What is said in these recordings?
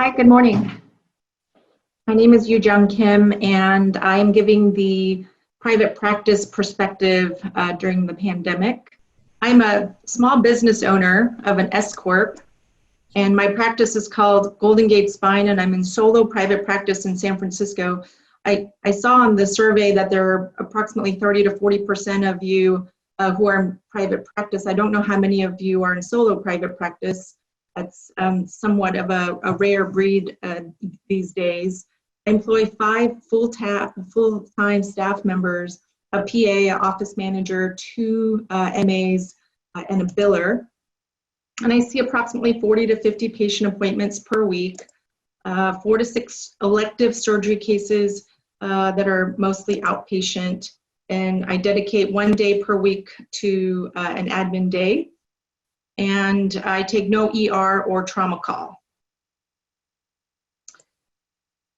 Hi, good morning. My name is Youjeong Kim, and I am giving the private practice perspective during the pandemic. I'm a small business owner of an S Corp, and my practice is called Golden Gate Spine, and I'm in solo private practice in San Francisco. I saw on the survey that there are approximately 30 to 40% of you who are in private practice. I don't know how many of you are in solo private practice. That's somewhat of a rare breed these days. I employ 5 full-time staff members, a PA, an office manager, 2 MAs, and a biller. And I see approximately 40 to 50 patient appointments per week, 4 to 6 elective surgery cases that are mostly outpatient. And I dedicate 1 day per week to an admin day. And I take no ER or trauma call.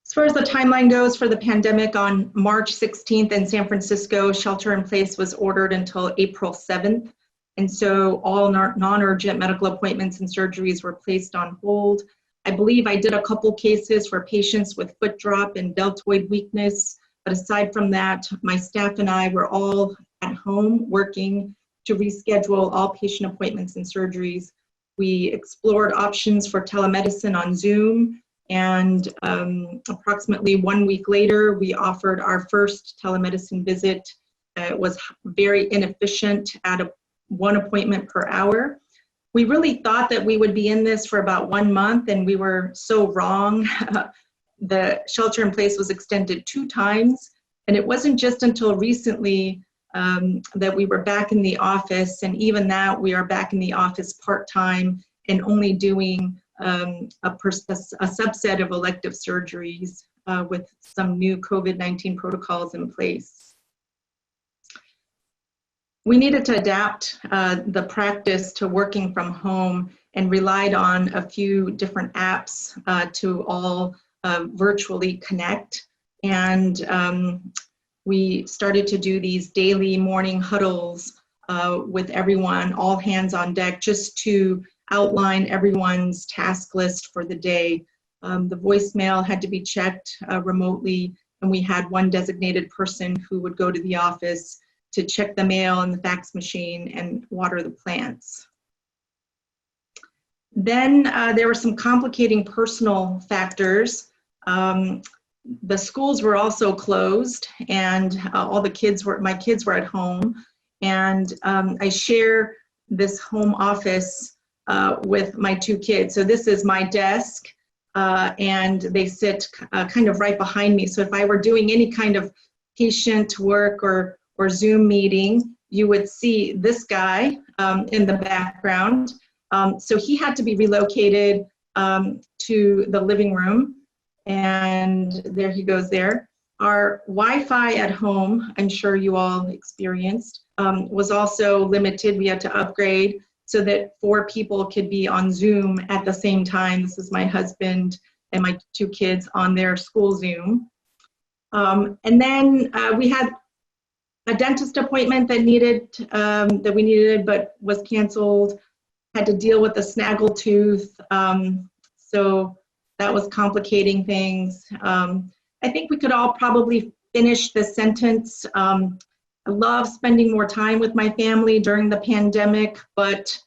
As far as the timeline goes for the pandemic, on March 16th in San Francisco, shelter in place was ordered until April 7th. And so all non-urgent medical appointments and surgeries were placed on hold. I believe I did a couple cases for patients with foot drop and deltoid weakness. But aside from that, my staff and I were all at home working to reschedule all patient appointments and surgeries. We explored options for telemedicine on Zoom, and approximately 1 week later, we offered our first telemedicine visit. It was very inefficient at 1 appointment per hour. We really thought that we would be in this for about 1 month, and we were so wrong. The shelter in place was extended 2 times, and it wasn't just until recently that we were back in the office, and even that we are back in the office part-time and only doing a subset of elective surgeries with some new COVID-19 protocols in place. We needed to adapt the practice to working from home and relied on a few different apps to all virtually connect. And we started to do these daily morning huddles with everyone, all hands on deck, just to outline everyone's task list for the day. The voicemail had to be checked remotely, and we had 1 designated person who would go to the office to check the mail and the fax machine and water the plants. Then there were some complicating personal factors. The schools were also closed, and my kids were at home, and I share this home office with my 2 kids. So this is my desk, and they sit kind of right behind me. So if I were doing any kind of patient work or Zoom meeting, you would see this guy in the background. So he had to be relocated to the living room. And there he goes there. Our Wi-Fi at home, I'm sure you all experienced, was also limited. We had to upgrade so that 4 people could be on Zoom at the same time. This is my husband and my 2 kids on their school Zoom. And then we had a dentist appointment that we needed but was canceled. Had to deal with a snaggle tooth. So that was complicating things. I think we could all probably finish this sentence. I love spending more time with my family during the pandemic, but ...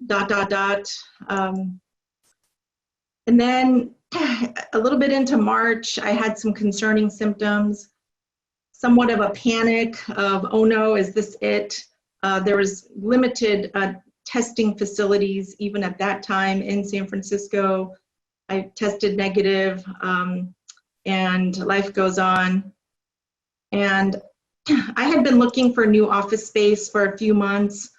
And then a little bit into March, I had some concerning symptoms, somewhat of a panic of, oh no, is this it? There was limited testing facilities even at that time in San Francisco. I tested negative, and life goes on. And I had been looking for new office space for a few months,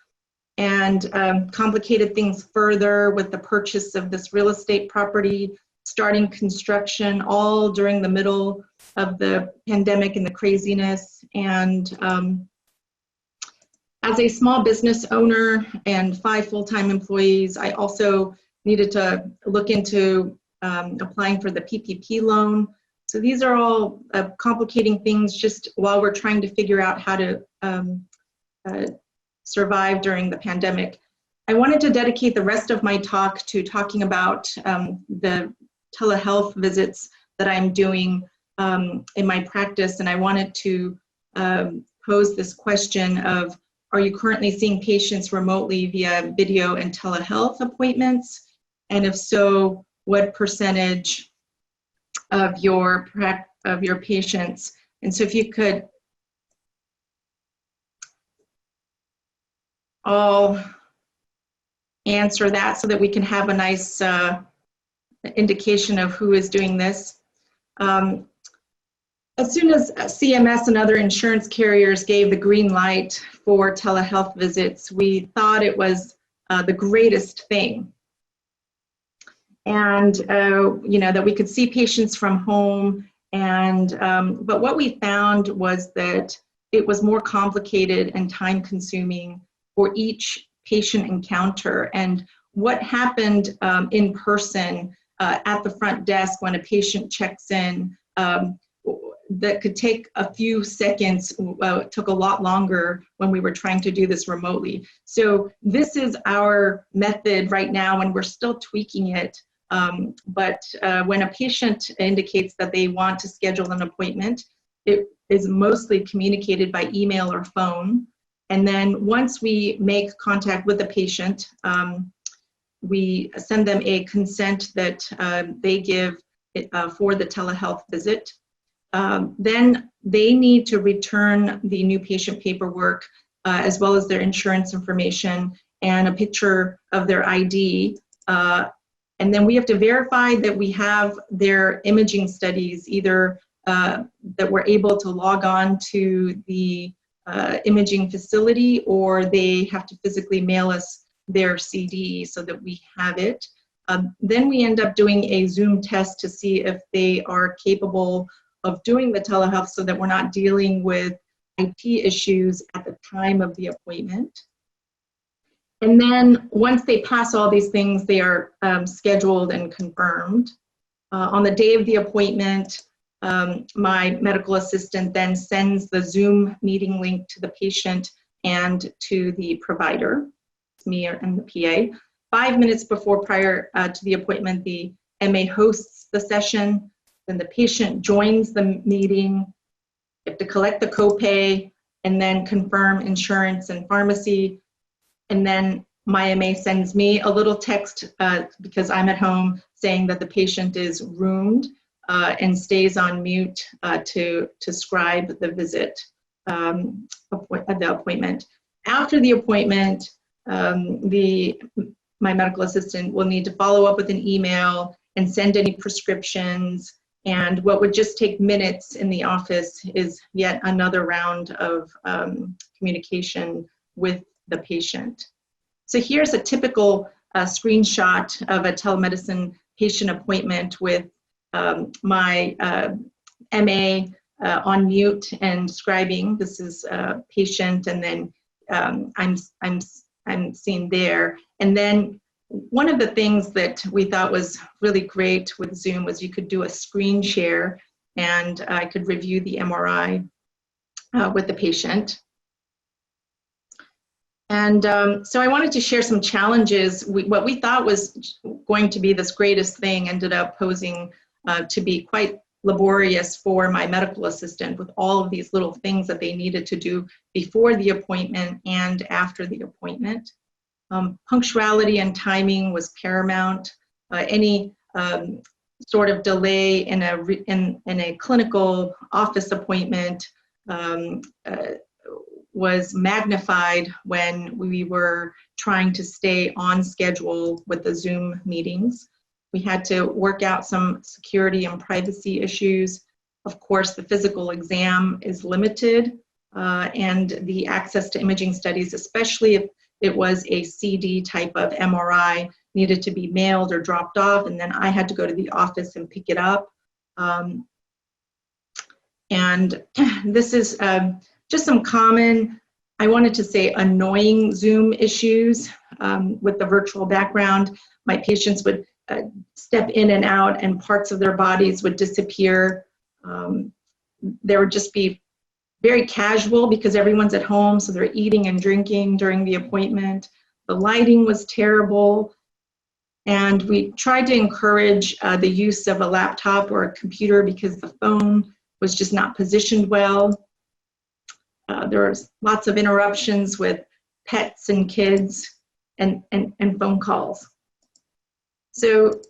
and complicated things further with the purchase of this real estate property, starting construction, all during the middle of the pandemic and the craziness. And as a small business owner and 5 full-time employees, I also needed to look into applying for the PPP loan. So these are all complicating things just while we're trying to figure out how to survive during the pandemic. I wanted to dedicate the rest of my talk to talking about the telehealth visits that I'm doing in my practice, and I wanted to pose this question of, are you currently seeing patients remotely via video and telehealth appointments? And if so, what percentage of your patients? And so if you could all answer that so that we can have a nice indication of who is doing this. As soon as CMS and other insurance carriers gave the green light for telehealth visits, we thought it was the greatest thing. And, you know, that we could see patients from home. And, but what we found was that it was more complicated and time consuming for each patient encounter. And what happened in person at the front desk when a patient checks in, that could take a few seconds, took a lot longer when we were trying to do this remotely. So this is our method right now, and we're still tweaking it. But when a patient indicates that they want to schedule an appointment, it is mostly communicated by email or phone. And then once we make contact with the patient, we send them a consent that they give for the telehealth visit. Then they need to return the new patient paperwork as well as their insurance information and a picture of their ID. And then we have to verify that we have their imaging studies, either that we're able to log on to the imaging facility, or they have to physically mail us their CD so that we have it. Then we end up doing a Zoom test to see if they are capable of doing the telehealth so that we're not dealing with IT issues at the time of the appointment. And then once they pass all these things, they are scheduled and confirmed. On the day of the appointment, my medical assistant then sends the Zoom meeting link to the patient and to the provider, me and the PA. 5 minutes prior to the appointment, the MA hosts the session. Then the patient joins the meeting. You have to collect the copay and then confirm insurance and pharmacy. And then my MA sends me a little text because I'm at home saying that the patient is roomed and stays on mute to scribe the visit, the appointment. After the appointment, my medical assistant will need to follow up with an email and send any prescriptions. And what would just take minutes in the office is yet another round of communication with the patient. So here's a typical screenshot of a telemedicine patient appointment with my MA on mute and scribing. This is a patient, and then I'm seen there. And then one of the things that we thought was really great with Zoom was you could do a screen share, and I could review the MRI with the patient. And so I wanted to share some challenges. What we thought was going to be this greatest thing ended up posing to be quite laborious for my medical assistant, with all of these little things that they needed to do before the appointment and after the appointment. Punctuality and timing was paramount. Any sort of delay in a clinical office appointment was magnified when we were trying to stay on schedule with the Zoom meetings. We had to work out some security and privacy issues. Of course, the physical exam is limited, and the access to imaging studies, especially if it was a CD type of MRI, needed to be mailed or dropped off, and then I had to go to the office and pick it up. And this is just some common, I wanted to say, annoying Zoom issues with the virtual background. My patients would step in and out, and parts of their bodies would disappear. There would just be very casual because everyone's at home, so they're eating and drinking during the appointment. The lighting was terrible. And we tried to encourage the use of a laptop or a computer because the phone was just not positioned well. There was lots of interruptions with pets and kids and phone calls. So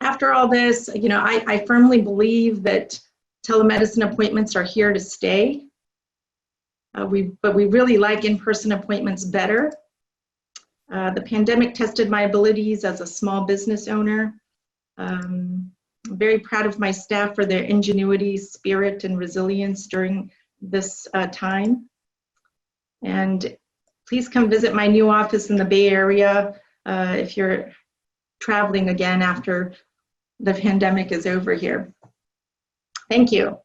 after all this, you know, I firmly believe that telemedicine appointments are here to stay. But we really like in-person appointments better. The pandemic tested my abilities as a small business owner. I'm very proud of my staff for their ingenuity, spirit, and resilience during this time. And please come visit my new office in the Bay Area if you're traveling again after the pandemic is over here. Thank you.